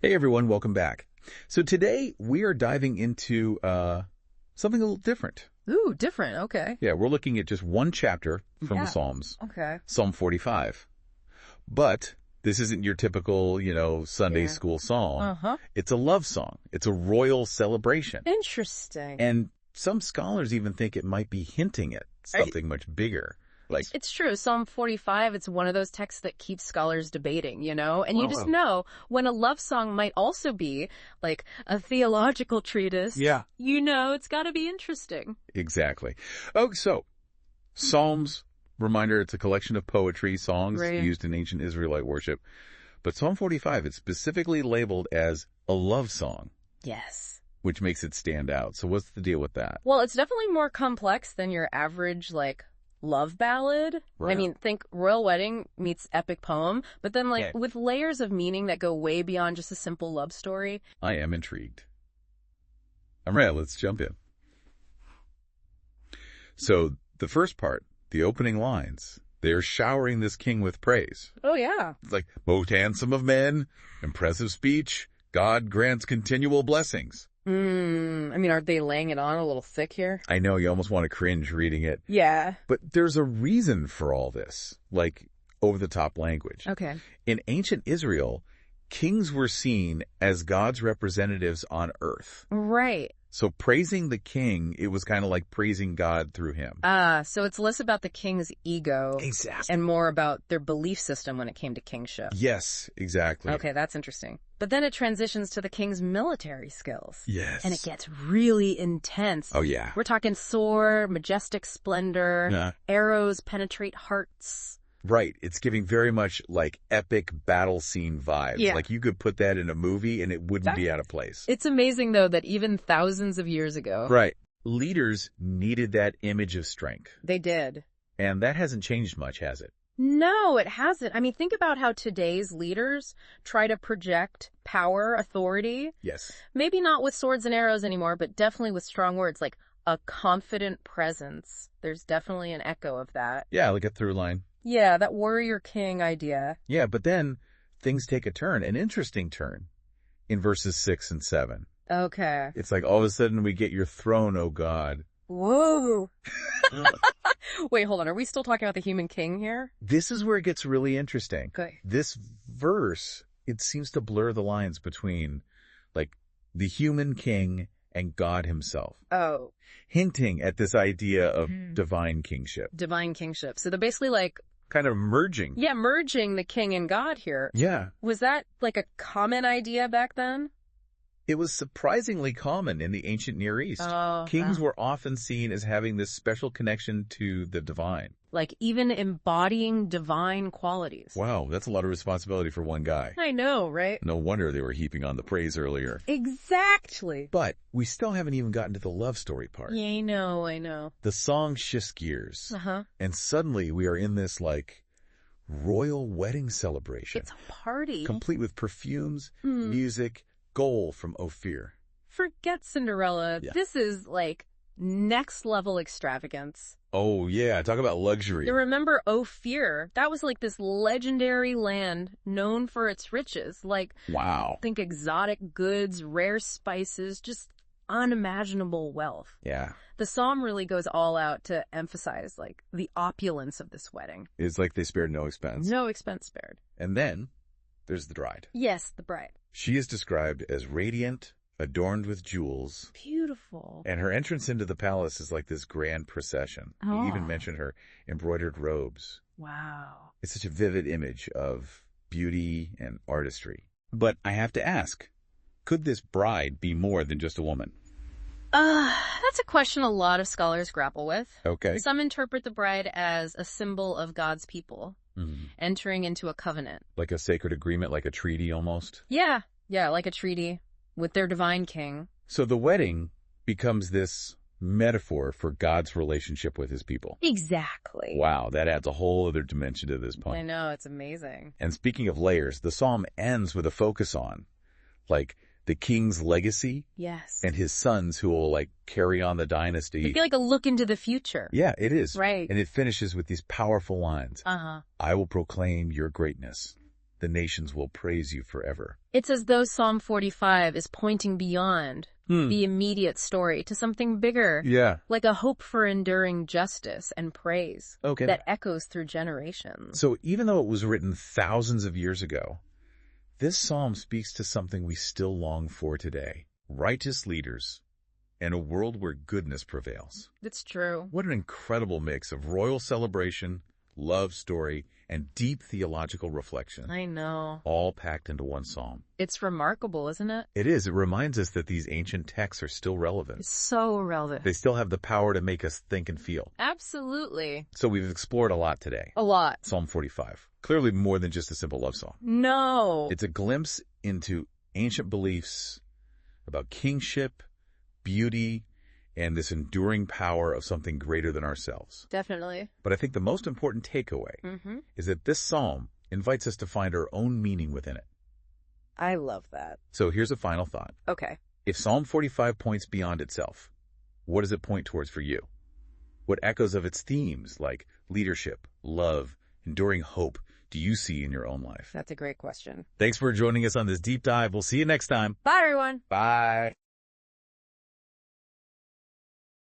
Hey everyone, welcome back. So today we are diving into something a little different. Ooh, different. Okay. Yeah, we're looking at just one chapter from the Yeah. Psalms, Okay. Psalm 45. But this isn't your typical, Sunday Yeah. school psalm. Uh-huh. It's a love song. It's a royal celebration. Interesting. And some scholars even think it might be hinting at something much bigger. Like, It's true. Psalm 45, it's one of those texts that keeps scholars debating, And you Oh, just wow. know when a love song might also be like a theological treatise. Yeah. It's got to be interesting. Exactly. Oh, so Psalms, reminder, it's a collection of poetry, songs Right. used in ancient Israelite worship. But Psalm 45, it's specifically labeled as a love song, Yes. which makes it stand out. So what's the deal with that? Well, it's definitely more complex than your average, love ballad. Right. I mean, think royal wedding meets epic poem, but then Yeah. with layers of meaning that go way beyond just a simple love story. I am intrigued. All right, let's jump in. So the first part, the opening lines, they're showering this king with praise. Oh, yeah. It's like, most handsome of men, impressive speech, God grants continual blessings. I mean, aren't they laying it on a little thick here? I know you almost want to cringe reading it, Yeah. but there's a reason for all this, like over-the-top language. Okay. In ancient Israel, kings were seen as God's representatives on earth. Right. So praising the king, it was kind of like praising God through him. So it's less about the king's ego Exactly. and more about their belief system when it came to kingship. Yes, exactly. Okay, that's interesting. But then it transitions to the king's military skills. Yes. And it gets really intense. Oh, yeah. We're talking soar, majestic splendor, Yeah. arrows penetrate hearts. Right. It's giving very much like epic battle scene vibes. Yeah. Like you could put that in a movie and it wouldn't be out of place. It's amazing, though, that even thousands of years ago, Right. Leaders needed that image of strength. they did. And that hasn't changed much, has it? No, it hasn't. I mean, think about how today's leaders try to project power, authority, Yes. maybe not with swords and arrows anymore, but definitely with strong words, like a confident presence. There's definitely an echo of that. Yeah, like a through line. Yeah, that warrior king idea. Yeah, but then things take a turn, an interesting turn, in verses 6 and 7. Okay. It's like all of a sudden we get your throne, O God. Whoa. Wait, hold on. Are we still talking about the human king here? This is where it gets really interesting. Okay. This verse, it seems to blur the lines between, like, the human king and God himself, Oh, hinting at this idea of Mhm. divine kingship, divine kingship. So they're basically kind of merging. merging the king and God here. Yeah. Was that like a common idea back then? It was surprisingly common in the ancient Near East. Oh, Kings wow. were often seen as having this special connection to the divine. Like even embodying divine qualities. Wow, that's a lot of responsibility for one guy. I know, right? No wonder they were heaping on the praise earlier. Exactly. But we still haven't even gotten to the love story part. Yeah, I know. The song shifts gears, Uh-huh. and suddenly we are in this, like, royal wedding celebration, It's a party. complete with perfumes, Hmm. music, gold from Ophir. Forget Cinderella. Yeah. This is like next level extravagance. Oh, yeah, talk about luxury. You remember Ophir? That was like this legendary land known for its riches. Like, Wow. think exotic goods, rare spices, just unimaginable wealth. Yeah, The psalm really goes all out to emphasize like the opulence of this wedding. it's like they spared no expense. No expense spared. And then there's the bride. Yes, the bride. She is described as radiant, adorned with jewels, Beautiful. and her entrance into the palace is like this grand procession. You even Oh. mention her embroidered robes. Wow. It's such a vivid image of beauty and artistry. But I have to ask, could this bride be more than just a woman? That's a question a lot of scholars grapple with. Okay. Some interpret the bride as a symbol of God's people Mhm. entering into a covenant. Like a sacred agreement, like a treaty almost. Yeah, like a treaty with their divine king. So the wedding becomes this metaphor for God's relationship with his people. Exactly. Wow, that adds a whole other dimension to this I point. know, it's amazing. And speaking of layers, the psalm ends with a focus on, like, the king's legacy Yes. and his sons who will, like, carry on the I dynasty. feel like a look into the future. Yeah, it is. Right. And it finishes with these powerful lines. Uh-huh. I will proclaim your greatness. the nations will praise you forever. It's as though Psalm 45 is pointing beyond the immediate story to something bigger, Yeah. like a hope for enduring justice and praise Okay. that echoes through generations. So even though it was written thousands of years ago, this psalm speaks to something we still long for today. Righteous leaders and a world where goodness prevails. It's true. What an incredible mix of royal celebration, love story, and deep theological reflection, I know. all packed into one psalm. It's remarkable, isn't it? It is. It reminds us that these ancient texts are still relevant. It's so relevant. They still have the power to make us think and feel. Absolutely. So we've explored a lot today. A lot. Psalm 45. Clearly more than just a simple love song. No. It's a glimpse into ancient beliefs about kingship, beauty, and this enduring power of something greater than ourselves. Definitely. But I think the most important takeaway is that this psalm invites us to find our own meaning within it. I love that. So here's a final thought. Okay. If Psalm 45 points beyond itself, what does it point towards for you? What echoes of its themes like leadership, love, enduring hope do you see in your own life? That's a great question. Thanks for joining us on this deep dive. We'll see you next time. Bye, everyone. Bye.